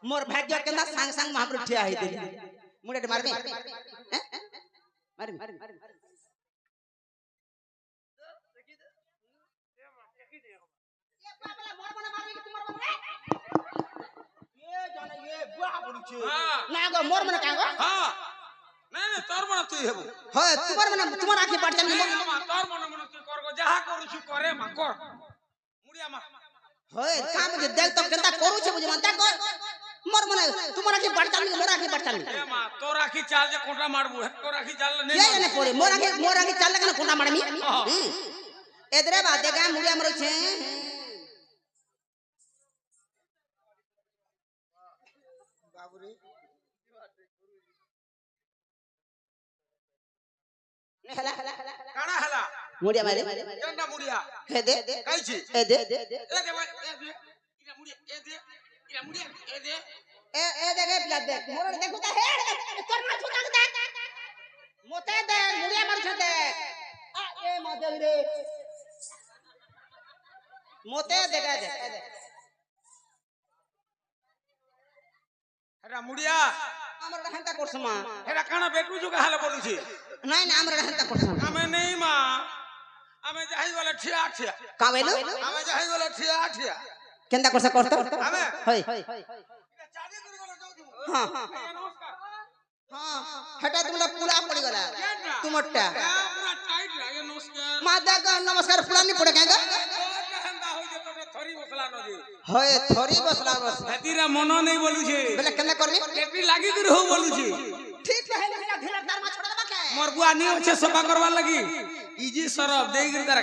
मोर भाग्य केना संग संग महापुर ठिया है दे मुड़े मारबी मारबी ना गो मोर मन का गो हां नहीं तोर मन तू हेबो हो तुम्हार मन तुम्हार आंखी पड़ जानी तोर मन तू कर गो जहा करू छु करे मा कर मुड़िया मा होय काम जे देख तो केता करू छ बुझ मनता कर मोर मन तुम्हार आंखी पड़ जानी मोर आंखी पड़ जानी ए मा तोर आंखी चाल जे कोटा मारबू तोर आंखी चाल नहीं ये ने पड़े मोर आंखी चाल के कोटा मारमी एदरे बात देखा मुड़िया मरो छे बाबूरी हला काना हला मुड़िया मारे जन्ना मुड़िया हे दे काई छी ए दे ए दे इरा मुड़िया ए दे इरा मुड़िया ए दे ए दे गे प्ला दे मोर देखो ता हे तोर ना छुटा दे मोते दे मुड़िया मार छ दे आ ए मदे रे मोते दे गा दे हेरा मुड़िया हमर हंता कोसमा हेरा काना बेटू जो हाल बोलू छी नहीं ना हमर हंता कोसमा हमें नहीं मा हमें जाई वाला ठिया ठिया का वेलु हमें जाई वाला ठिया ठिया केंदा कोसा करतो हमें होय चादी कर वाला जाऊ दू हां नमस्कार हां हटा तुमला पूरा पड़ी गला तुमट्टा पूरा टाइट लागे नमस्कार मादा का नमस्कार पूरा नहीं पड़े कागा कहंदा हो जे तोरे थरी बसला न दे होय थोरी बसला बस हतीरा मनो नहीं बोलू छे बेले केंदा करमी पेटी लागी कर हो बोलू छे ठीक है ना ढेला तार मा छोड़ देबा के मोर बुआ नहीं होछे सफा करवा लगी इजी सरब देई गिर तार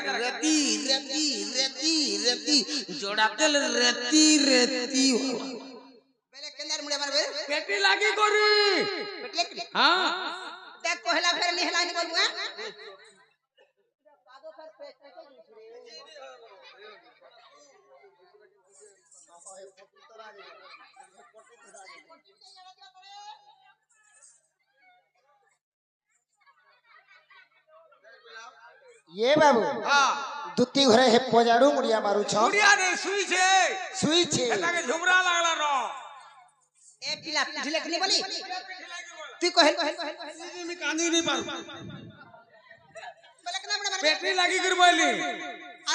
रेती जोड़ा तेल रेती बेले केंदार मुड़े मारबे पेटी लागी करी पेटी हां देख कोहला फेर निहला नहीं बोलबुआ ये बाबू हां दुती घरे हे पोजाडू मुड़िया मारू छ मुड़िया नहीं सुई छे एटा के झुमरा लागला न ए पिला पिठले कनी बोली तू कहल मैं कांदी नहीं पार बेले केना मुड़े मारबे पेटी लागी कर बोली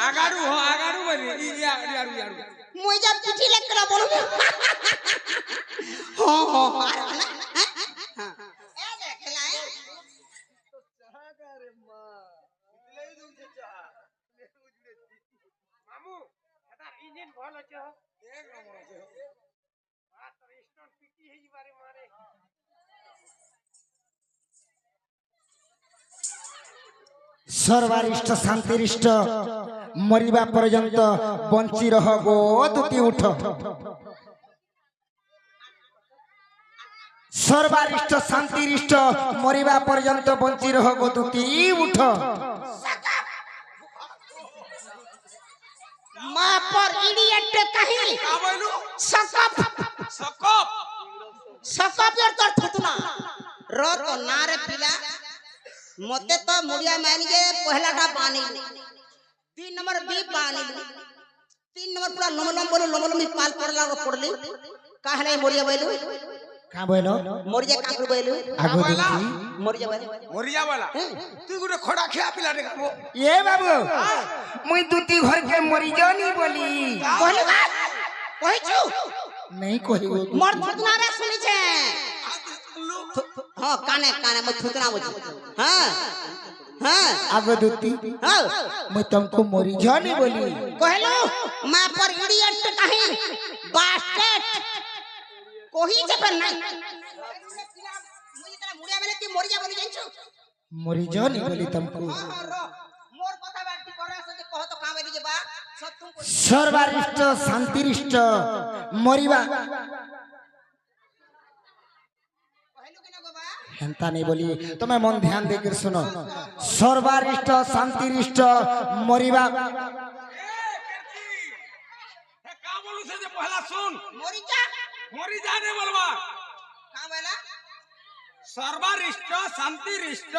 आगाड़ू बोली ई यारू मुई जब पिठले करा बोलू हां हां ए देख लाए मामू एटा इंजन भल छ एक नंबर छ बात स्टोन पीटी है ई बारे मारे सर्वारिष्ट शांतिरिष्ट मरिबा पर्यंत बंची रह गो दुती उठ सर्वारिष्ट शांतिरिष्ट मरिबा पर्यंत बंची रह गो दुती उठ मां पर इडियट कहीं का बोलू सकप यार तोर थुतना रो तो ना रे पिला मते तो मुड़िया मान के पहला का पानी 3 नंबर बी पानी 3 नंबर पूरा लमलम बोलो लमलम पाल पड़ला रो पड़ली काहे मुड़िया बोलू का बोलो मुड़िया काकू बोलू आगो दुती मोरिया वाला तू गुटे खड़ा खिया पिला रे खाबो ये बाबू मुई दुती घर के मरी जानी बोली कहले बात कहि छु नहीं कहिबो मोर थुतना रे सुनि छे हां काने मत थुतना बुझ हां आगो दुती हां मैं तुमको मरी जानी बोली कहलो मां पर इडियट कहीं बास्टेट कोही जे पर नहीं मुई तरा मुड़िया मेले की मरिया बोली जाइछु मरी जानी बोली तुमको मोर कथा बाटी करे से कह तो का बोली जे बा सब तुम सर्वारिष्ट शांतिरिष्ट मरिबा कहलो के ना गो बा हेंता नहीं बोली तुम्हें मन ध्यान देकर सुनो सर्वारिष्ट शांतिरिष्ट मरिबा का बोलू से जे पहला सुन मोरी जाने बोलबा का बोला सर्वरिष्ट शांतिरिष्ट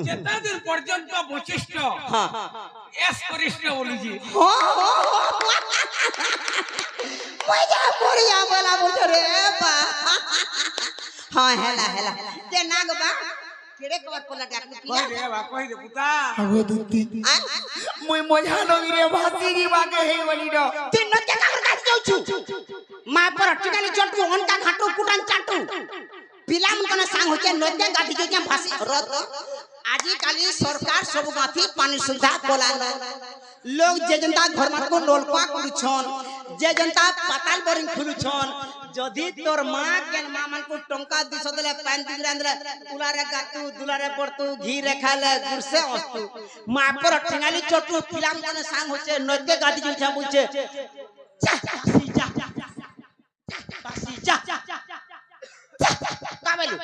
जेता दिन पर्यंत वशिष्ठ एस वरिष्ठ बोलू जी मजा मोरिया बोला बोल रे बा हां हेला ते नाग बा केड़े कवर पोला डाकू কই রে বা কই রে পুতা আগো দুতি মই মজা নগি রে ভাসি রি বাগে হে বলি র তুই নতে কাকর কাজ যাউছু মা पर टिकाली चटू अनका घाटू कुटान चाटू पिला मन कने सांग होचे नते गाठी के फांसी रत आजी काली सरकार सब गाथी पानी सुविधा कोलान लोग जे जनता घर मान को नलका खुलछन जे जनता पाताल बोरिंग खुलछन जदी तोर मां के मां मन को टंका दिसो देले पानी दिगरान देले उलारे गातू दुलारे पड़तू घी रे खाले गुरसे अस्तू मां पर टिकाली चटू पिला मन कने सांग होचे नते गाठी के बुझे जा काबेलू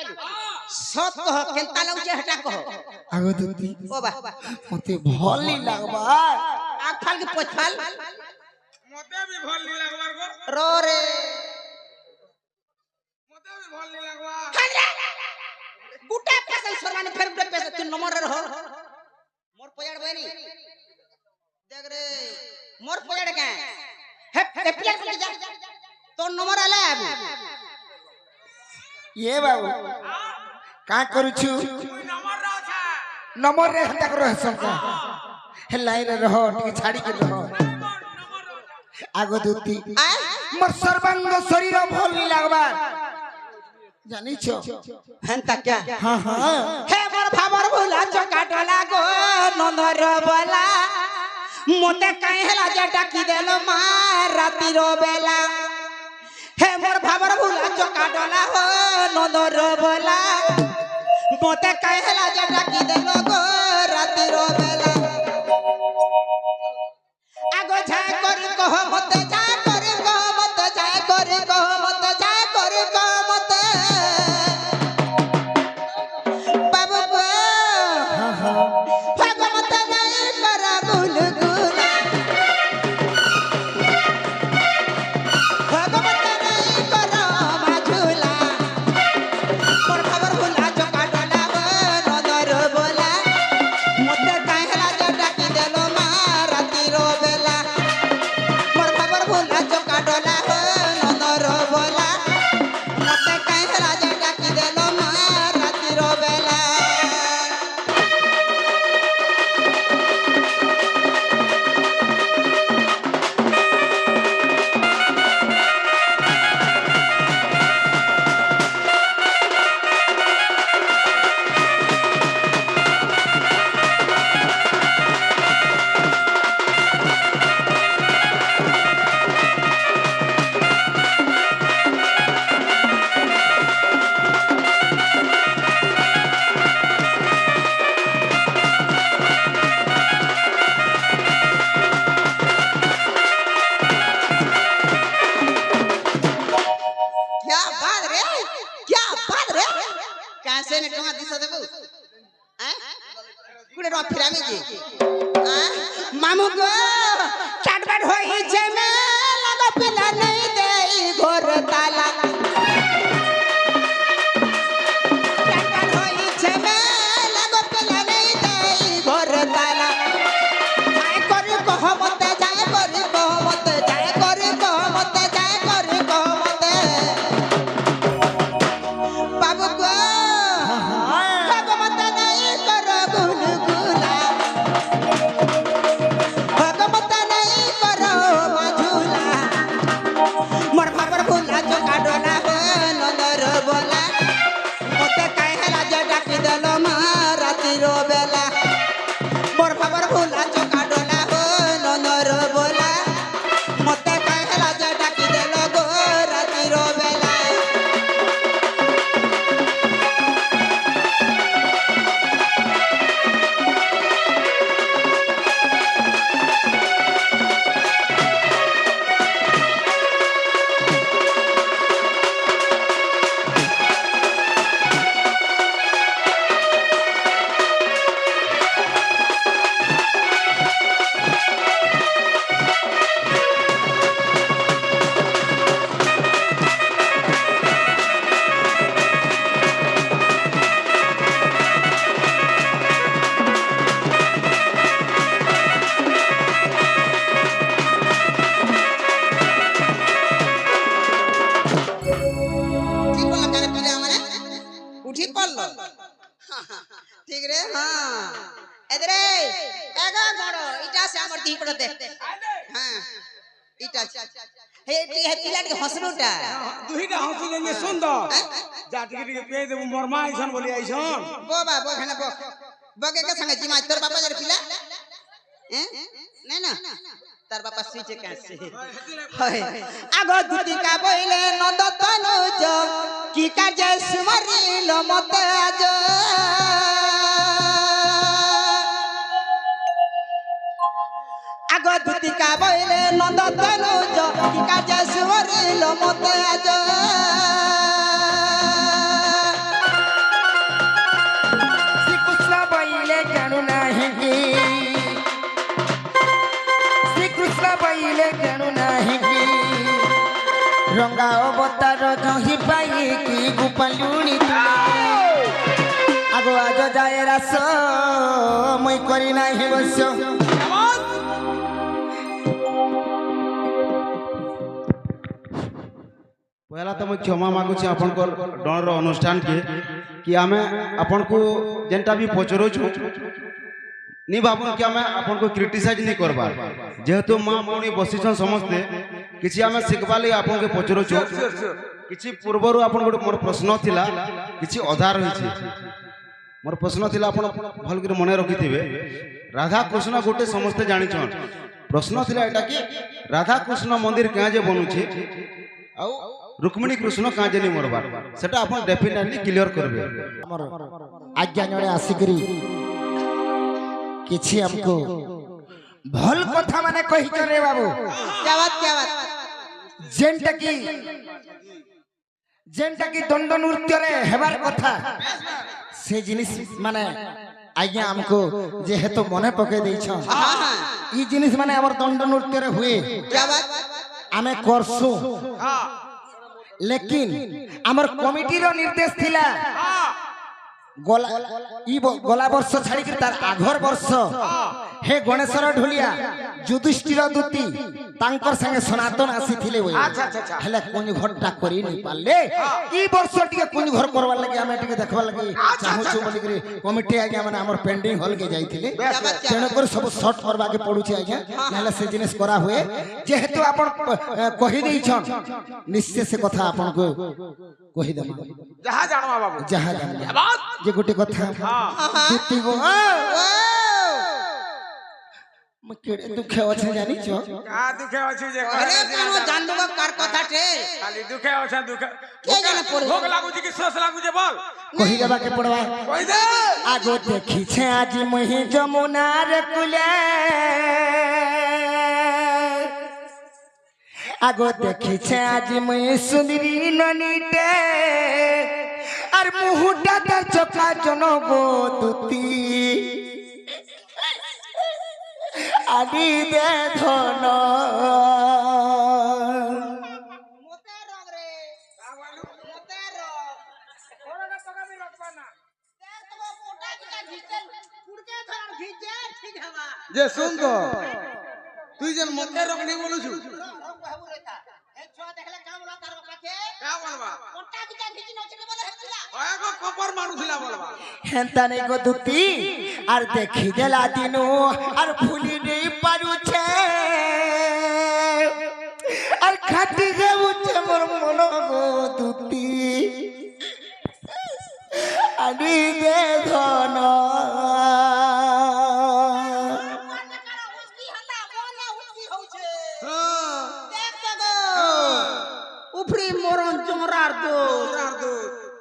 सत कह केनता लाउचे हटा कह আগো দুতি ओ बा মতে ভলি লাগবা आग फाल के पोछाल মতে भी ভাল নি লাগবার গো रो रे মতে भी ভাল নি লাগবা गुटे पैसे सरवाने फिर गुटे पैसे तू नंबर रहो मोर पयाड़ बनी देख रे मोर पयाड़ के हे प्लेट पे जा तो नंबर आले अब ये बाबू का करू छु তুই নম্বর রাও ছা नंबर रे हटा करो सब का हे लाइन रे रहो टी छाड़ी के रहो আগো দুতি आ मोर सर्वांग शरीर भली लागबा जानी छो हंता क्या हां हां हे मोर भाबर भुला चकाटला गो नंदर बोला मोते काहे हला जटा की देलो मा राती रो बेला हे मोर भाबर भुला चकाटला हो नंदर बोला मोते काहे हला जटा की देलो गो राती रो बेला आगो झाय करी कह मते झाय करी कह मते झाय करी कह मते झाय करी कह मते बाबू गो हां हां भगवत नहीं कर गुलगुला भगवत नहीं कर माझुला पर खबर भुला चका डोला नदर बोला मते काहेला जटा की देलो मा राती रो बेला पर खबर भुला चका डोला नदर बोला मते काहेला जटा की देलो मा राती रो बेला क्या बात रे क्या बात रे कैसे ने टंगा दिस देबो हैं कुड़े रो फिरामी जी हैं मामू गो चटपट होई छे में लगा पिला नहीं दे घोर ताला चटपट होई छे में लगा पिला नहीं दे घोर ताला जाय करी कह मते जाय करी कह मते जाय करी कह मते जाय करी कह मते बाबू गो भगवत नहीं कर गुलगुला भगवत नहीं करो मझुला বললো ঠিক রে হ্যাঁ এদরে এগা গড় এটা সে আমার দিই করে দে হ্যাঁ এটা হে হে পিলাটি হসরুটা দুইটা হাসি যে সুন্দর যা টিকে পেয়ে দেব মোর মা আইছন বলি আইছন বাবা বখানে বক বকে কে সঙ্গে জিমা তোর বাবা যার পিলা হ্যাঁ না না তার বাবা সুইচে কাছে হয় আগো দুটি কা বইলে নন্দ তনুজ কি কাজে সুমারিল মতে আজ আগো দুটি কা বইলে নন্দ তনুজ কি কাজে সুমারিল মতে আজ শ্রীকৃষ্ণ বইলে কেন নাহি শ্রীকৃষ্ণ বইলে কেন নাহি রঙ্গা অবতার জহি পাই কি গোপালুনি আগো আজ যায় রাস মই করি নাহি বস पहला तो मैं क्षमा मागुची आपनकर डर अनुष्ठान के कि आमे आपनको जेनटा भी पचरो छु नी बाबन कि आमे आपनको क्रिटिसाइज नहीं करबा जेहेतु मां मोनी बसिछन समस्ते किछि आमे सिखबा लई आपनके पचरो छु किछि पूर्वरु आपन गोटे मोर प्रश्न थिला किछि आधार होई छि मोर प्रश्न थिला आपन भल कर मने रखिथिबे राधा कृष्ण गोटे समस्ते जानि छन प्रश्न थिला एटा कि राधा कृष्ण मंदिर क्या जे बनु छि आउ रुक्मिणी कृष्ण क्या जे नहीं मरबार सेटा आपन डेफिनेटली क्लियर करबे हमर आज्ञा जणे आसिकरी किछि हमको भल कथा माने कहि करे बाबू क्या बात जेनटा की दंड नृत्य रे हेबार कथा से जिनिस माने आज्ञा हमको जेहेतु मने पके दैछ हां हां ई जिनिस माने हमर दंड नृत्य रे हुए क्या बात आमे करसु लेकिन हमर कमिटी रो निर्देश थिला गला वर्ष छाड़ी तार आघर वर्ष हे गणेशर ढोलिया युधिष्ठिर दूती तांकर संगे सनातन आसी थिले ओय हेले कोन घरटा करी नहीं पाले ई वर्ष टिके कोन घर करवा लगे हमें टिके देखबा लगे चाहू छु बोली करी कमिटी आगे माने हमर पेंडिंग हॉल के जाईथिले तेन कर सब शॉर्ट करबा के पडुछि आज्ञा हेले से जिनिस करा हुए जेहेतु आपण कहि देई छन निश्चय से कथा आपण को कहि दम जहां जानवा बाबू जहां जान जे गोटे कथा दूती गो म केड़े दुखे अछि जानि छ का दुखे अछि जे अरे कोनो जानबो कार कथा टे खाली दुखे अछि दुखे के जाने पड़ो भोग लागु जी कि सोस लागु जे बोल कहि देबा के पड़वा कहि दे आगो देखि छे आज मोहि जमुना रे कुले आगो देखि छे आज मोहि सुंदरी ननीटे আর মুহুটা তার চোখা জনগো দুতি আদি দে ধন मोते रंग रे मोते रंग थोड़ा ना पगा भी रखबा ना देख तो कोटा का घिचे कुड़के थन घिचे ठीक हवा जे सुन तो তুই যেন মতে রকনি বলুছু रंग बाबू रेता ए छो देखले काम ला तार पाछे का बोलबा कोटा का घिची नचने बोले हेतला ओएको कपर मारुथिला बोलबा হেন্তা নেই গো দুতি আর দেখি দেলা দিনু আর ভুলি নেই পারুছে আর খাটি যাউছে মোর মন গো দুতি আদি দে ধন उसकी हल्ला बोला उसकी होछे देख तो गो उफरी मोरन जोरार दो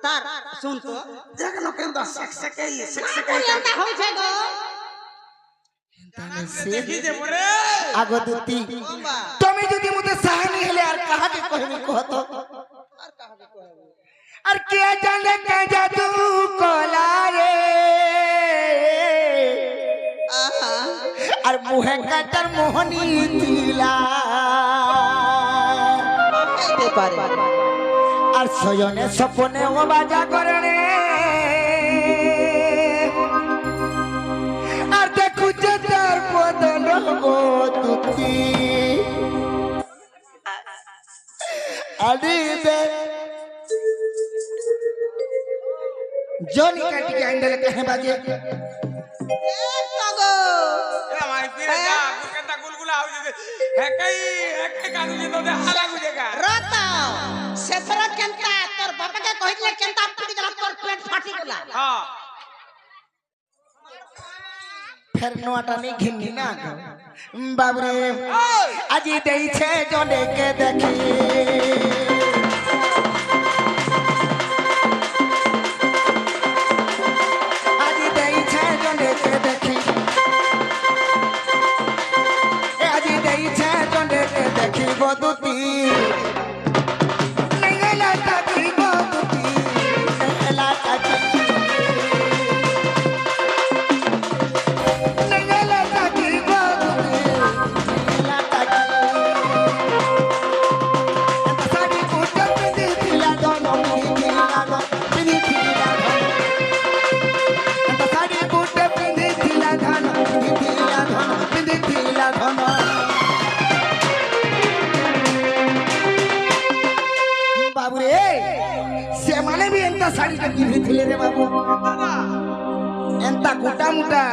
तार सुन तो देख न केंदा सकसके कोरियांदा होछे गो देखि जे मोरे আগো দুতি बम्बा তুমি যদি মতে সাহানি হেলে আর কাহাকে কইবি কহত और कहा के कहबो আর কে জানে কে জাদু কলা রে आहा আর মুহে কাটার মোহনী দিলা कहते पारे আর সয়নে স্বপনে ও বাজা করনে আর দেখু যে তার বদন গো তুতি আদি দে जो निकट के आइंदले कहे बाजे तगो ए हमारी पीरे जा केता गुलगुला हो जे हे कई कादू जे तो हाला गुजेगा रत सेथरा केंता तोर बाबा के कहिले केंता फटी गला तोर पेट फाटी गला हां फिर नोटा नहीं घिनी ना बाबरे আজি দেইছে জনেকে দেখি আজি দেইছে জনেকে দেখি আজি দেইছে জনেকে দেখি বদুতি নেগলা তাকি বদুতি নেগলা তাকি बाबू रे से माने भी एंता साड़ी के पिंधी थिले रे बाबू एंता गोटा मोटा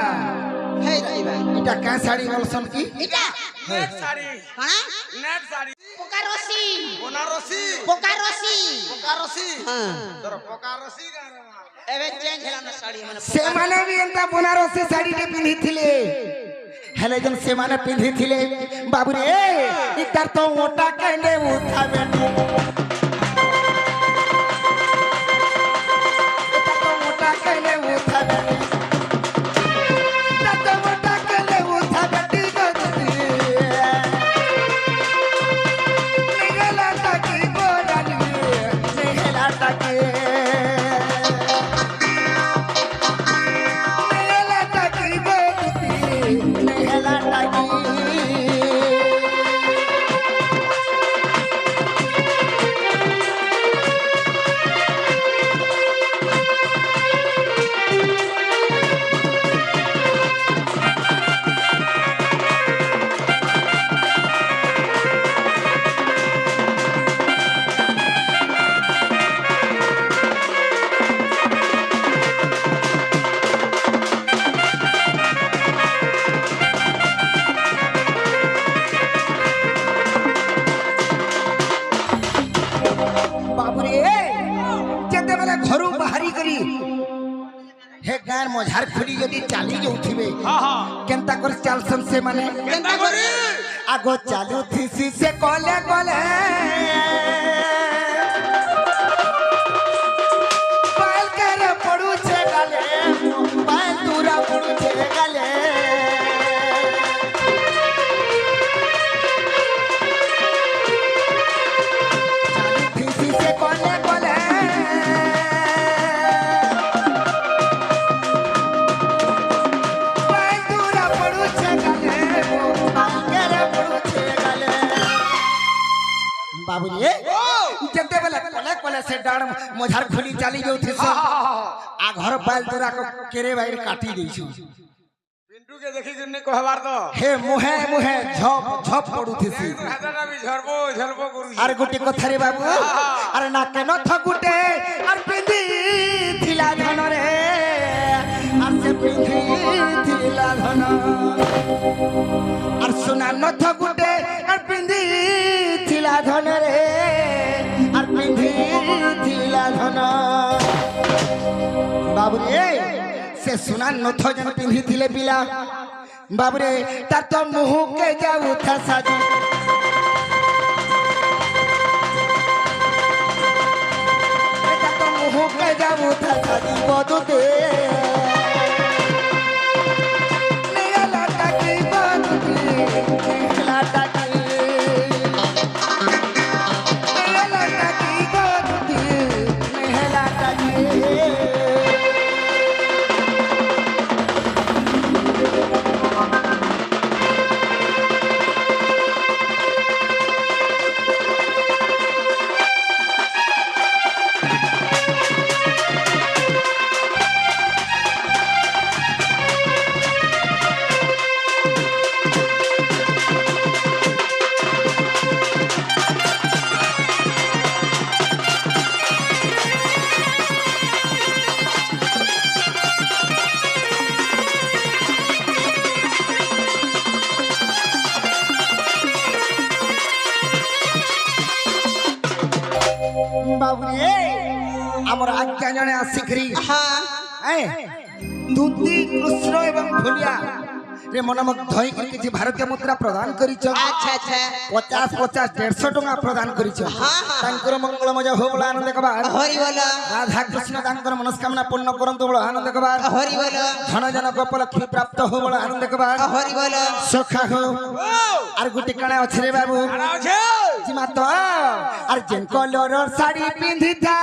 हे रे भाई इटा का साड़ी बोलसन की इटा नेट साड़ी कणा नेट साड़ी पोकारोसी बनारसी पोकारोसी बनारसी हां तोर बनारसी गाना एबे चेंज होला ना साड़ी माने से माने भी एंता बनारसी साड़ी के पिंधी थिले हेले जन से माने पिंधी थिले बाबू रे इधर तो मोटा कहने उठावे हे गार मझार खुली यदि चाली जाउथिबे हां हां केनता कर चालसन से माने केंता करी आगो चालू थीसी से कोले कोले पाल कर पड़ू छे गाले पाल दूरा पड़ू छे गाले चालू थीसी से कोले कोले बाबू रे जते बेले कोले कोले से डाड़ मझार खुली चाली जाउथि से आ घर पाल तोरा को केरे बाहर काटी दै छु पिंटू के देखि जने कहबार तो हे मुहे मुहे झप झप पडुथि से खाना भी झरबो झरबो करू आर गुटी कथा रे बाबू अरे ना केन थगुटे आर पिंदी थिला धन रे आर से पिंदी थिला धन आर सुना न थगुटे आर पिंदी थिला धन रे आर पिंदी थिला धन बाबू रे से सुना नथ जन पिंधी थिले पिला बाबू रे तार तो मुह के जाऊ था साजी तार तो मुह के जाऊ था साजी बदुते निगला टाकी बदुते लाटा बाबुरे हमर आज्ञा जने आसिकरी हाँ दूती कृष्ण एवं भुलिया रे मनमक धई के किछि भारतीय मुद्रा प्रदान करिछ अच्छा अच्छा 50 150 टका प्रदान करिछ हाँ हाँ तांकर मंगल मजा हो बोला आनंद कबा हरि बोल राधा कृष्ण तांकर मनस्कामना पूर्ण करंतु बोला आनंद कबा हरि बोल धन जन गोपाल लक्ष्मी प्राप्त हो बोला आनंद कबा हरि बोल सखा हो आर गुटी काना अछि रे बाबू जिमा तो आर जेन कलर साड़ी पिंधी था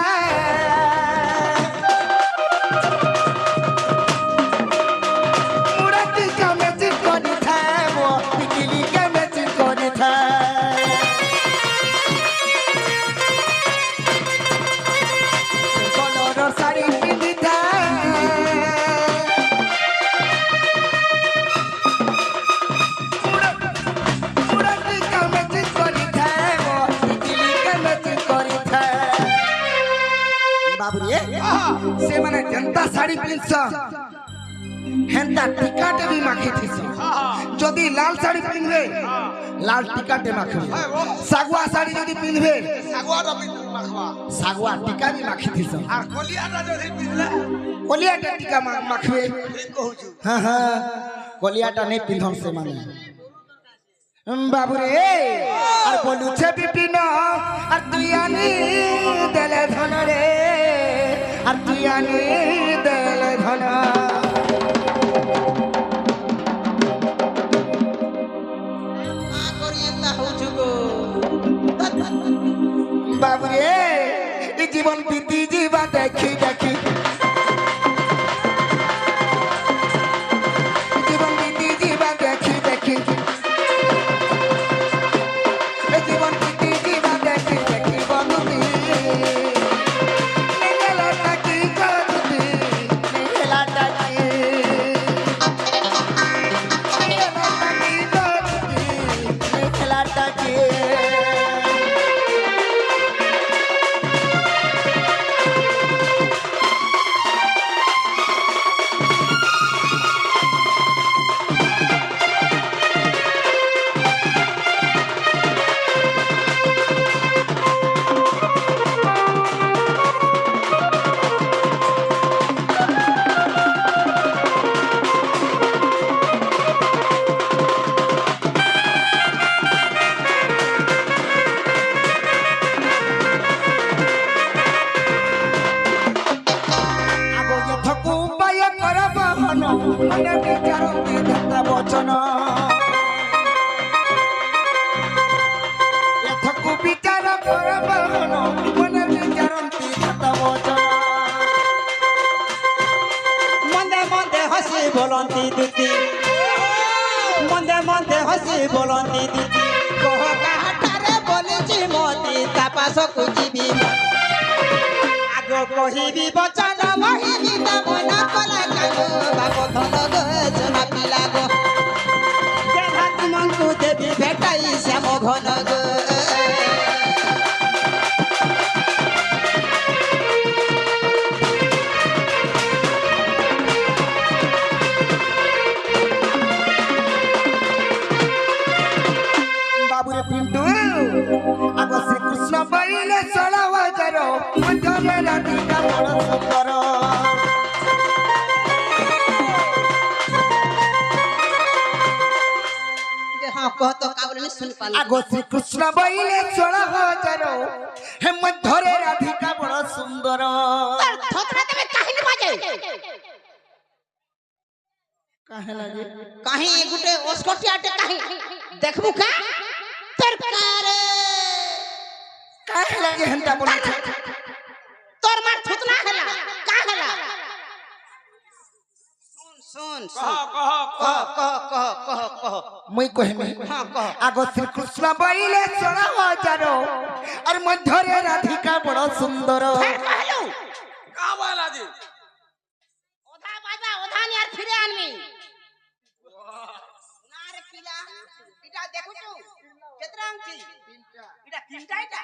से माने जनता साड़ी पिंस हेंता टिकाटे भी माखी थी जदी लाल साड़ी पिनबे लाल टिकाटे माखबे सागुआ साड़ी जदी पिनबे सागुआ टिका भी माखी थी আর কলিয়াটা যদি পিনলে कोलियाटा टिका माखबे हां हां कोलियाटा नहीं पिनहम से माने बाबुरे আর বলুছে বিপিন আর তুই আনি দেলে ধন রে আর তুই আনি দেলে ধন बाबुरे जीवन बीती जीवा देखी देखी जीवन बीती जीवा देखी देखी जीवन बीती जीवा देखी देखी बनुती निगला टाकी करुती निगला टाकी करुती निगला टाकी मन विचारती धता वचन यथकु विचार कर बहन मन विचारती धता वचन मंदे मंदे हसी बोलंती दुती मंदे मंदे हसी बोलंती दुती कह काटारे बोलिची मोती तापास कुजीबी आगो कहिबी बचन महिबी मन कला कागो बाबो धन गो जना पिला गो देहा तुमंकु देवी भेटाई श्याम घन गो बाबुरे पिंटू आगो श्री कृष्ण बैले 16,000 मंजरे राधिका बड़ सुंदर हाँ कह तो काबले नहीं सुन पाला आगो श्री कृष्ण बैले 16,000 हे मध्यरे राधिका बड़ सुंदर थोतरा देबे काहे बाजे काहे लागे काहे गुटे ओस्कोटियाटे काहे देखबू का सरकार काहे लागे हंता बोली तोर मार थुतना हला का हला सुन सुन कह मुई कहमे हां कह आगो श्री कृष्ण बैले 16,000 और मध्यरे राधिका बड़ सुंदर कहलू का बोला जी ओधा बाजा ओधा यार फिरे आनमी नारे पिला इटा देखु छु केतरा अंची इटा तीनटा इटा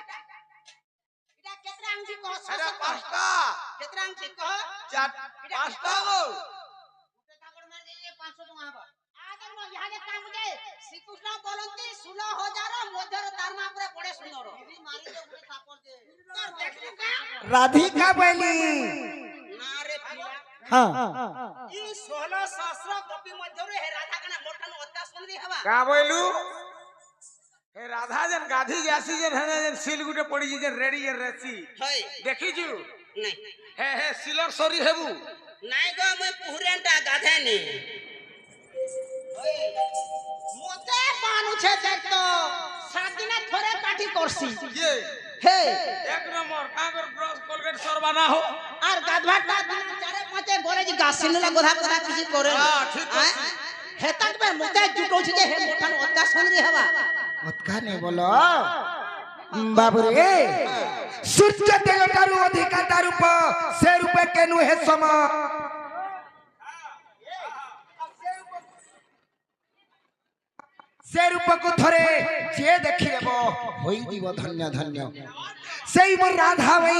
केतरा अंची कह अरे पांचटा केतरा अंची कह चार पांचटा गो मार दे 500 टका हबा आदर ইহাকে কামুজে শ্রীকৃষ্ণ বলন্তি 16,000 মধ্যে তার মা পুরা বড়ে সুন্দর মারি দে গুলি থাপড় দে তোর দেখলু কা রাধিকা বলি না রে পিলা হ্যাঁ ই 16 সহস্র গোপী মধ্যে হে রাধা কানা মোঠানো অত্যা সুন্দরী হবা का बोलू हे राधा जन गाधी जासी जन है जन सिल गुटे पड़ी जी जन रेडी जन रेसी হই देखी जू নাই हे सिलर सरी हेबू নাই গো মই পুহরেনটা গাধেনি মতে মানুছে দেখতো 7 দিনে থরে কাটি করছি ये হে एक नंबर कागर ब्रश कोलगेट सरबाना हो আর গাধবাটা দিনে 4-5 গরে জি গাছিনলা গোধা গোধা কিছু করে হ্যাঁ, ঠিক আছে। হেতাক বে মতে জুটৌছি যে হে মোঠানো অত্যা সুন্দরী হবা উৎখানে বলো বাবুরে সূর্য দেবতারু অধিকা তার রূপ সে রূপে কেনু হে সম সে রূপকু থরে যে দেখি দেব হই দিব ধন্য ধন্য সেই মোর রাধা ভাই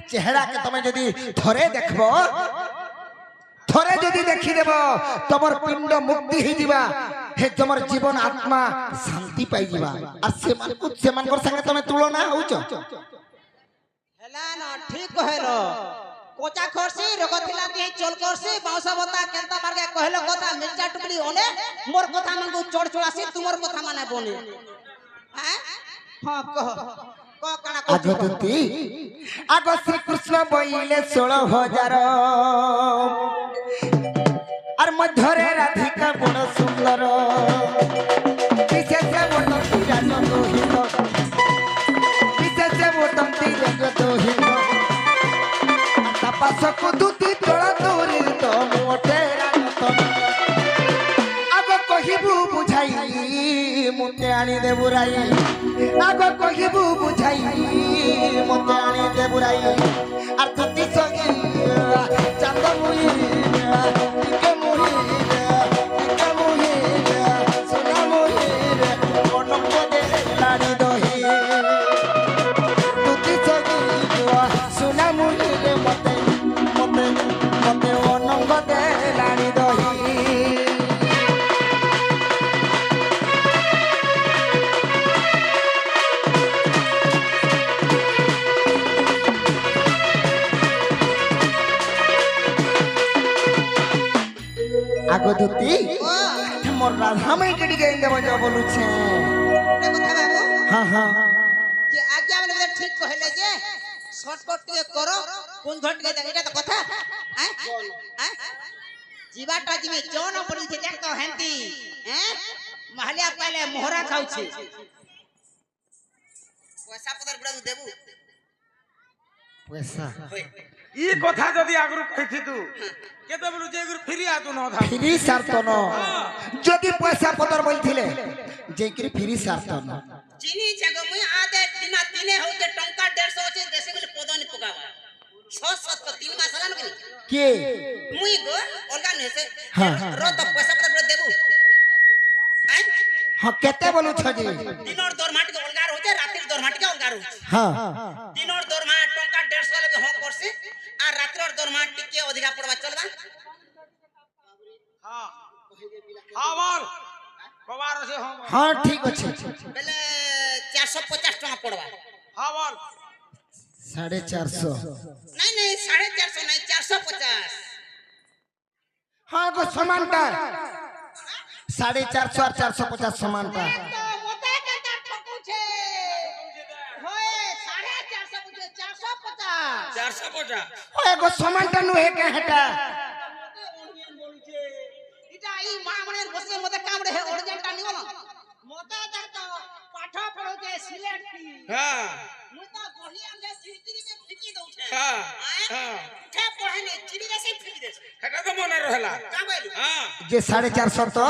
চেহারাকে তুমি যদি থরে দেখব থরে যদি দেখি দেব তোমার পিণ্ড মুক্তি হই দিবা হে তোমার জীবন আত্মা শান্তি পাই দিবা আর সেমানকর সঙ্গে তুমি তুলনা হউছ হেলা না ঠিক কহেলো কোচা খরসি রগথিলা দি চল করসি বাউসা বতা কেনতা মার্গে কহেলো কথা মির্চা টুকলি ওনে মোর কথা মঙ্গু চড় চড়াসি তোমার কথা মানে বনে হ্যাঁ হ্যাঁ কহ কহ কানা কহ আগতি আগ শ্রীকৃষ্ণ বইলে 16,000 আর মধ্যরে রাধিকা বড় সুন্দর বিশেষ বটম তিরাজ দোহিত বিশেষ বটম তিরাজ দোহিত তাপাসকু দুতি তোলা তোরি তো মোটে রাজতন আগ কহিবু বুঝাই মুতে আনি দে বুড়াই আগ কহিবু বুঝাই মুতে আনি দে বুড়াই আর তুতি সগি চাঁদ মুই কে মুই কে মুই সোনা মুই কনক দে লাড়ি দহি তুতি সগি সোনা মুই মতে মতে মতে অনঙ্গ দে লাড়ি দহি আগদুতি মোর রাধা মাইকে ডিগে ইন্দে বজা বলুছে কথা বাবু হ্যাঁ হ্যাঁ যে আগে আমি বলে ঠিক কহেলে যে শর্টকাট কে করো কোন ঘট কে এটা তো কথা হ্যাঁ হ্যাঁ জীবাটা জিমি চোন পড়িছে দেখ তো হেন্তি হ্যাঁ মাহলিয়া পাইলে মোহরা খাউছে পয়সা পদর বড় দেবু পয়সা ई कथा जदी आगरु कहिथि तू केते बोलू जे गुरु फिरी आतु न था ফিরি সারতন যদি পয়সা পদর বলছিলে যে কি ফিরি সারতন চিনি জাগো মুই আদে দিনা তিনে হউতে টঙ্কা 150 আছে দেশে বলে পদনি পকাবা 6-7 3 মাস হলান কি কে মুই গো অলগা নেছে হ্যাঁ, হ্যাঁ। রত পয়সা পদর বড় দেবু হ্যাঁ হ্যাঁ কেতে বলুছ যে দিনর দরমাটিকে অলগা রহুছে রাতের দরমাটিকে অলগা রহুছে হ্যাঁ দিনর দরমা টঙ্কা 150 লাগে হ করছে আর রাতের দরমা টিকে অধিকা পড়বা চলবা हां हां बोल कबार से हम হ্যাঁ ঠিক আছে বেলে 450 টাকা পড়বা हां बोल 450 নাই নাই 450 নাই 450 হ্যাঁ গো সমানটা 450 আর 450 সমানটা তো মতে কেটা ঠকুছে হয় 450 বুঝে 450 450 ওই গো সমানটা নুহে কে হেটা এটা এই মহামণির বসে মতে কামড়ে হে অরিজিনালটা নিও না মতে দেখতো পাঠ পড়োছে সিলেট কি हां মুই তো বহি আমে সিলকিরি মে ফিকি দউছে हां हां ঠে পড়েনে চিড়ি দেশে ফিকি দেছে हेटा तो मने रहला কা বলু हां যে 450 তো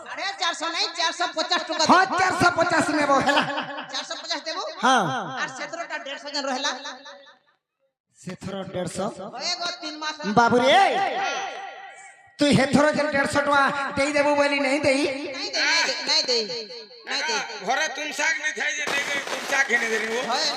450 নাই 450 টাকা হ্যাঁ 450 নেব হেলা 450 দেবো হ্যাঁ আর 17টা 150 জন রহেলা সেথর 150 হয়ে গো 3 মাস বাবুরে তুই হেথর যে 150 টাকা দেই দেবো বলি নাই দেই নাই দে घरे तुम साग नहीं खाई जे नहीं तुम साग खेने देनी वो হয়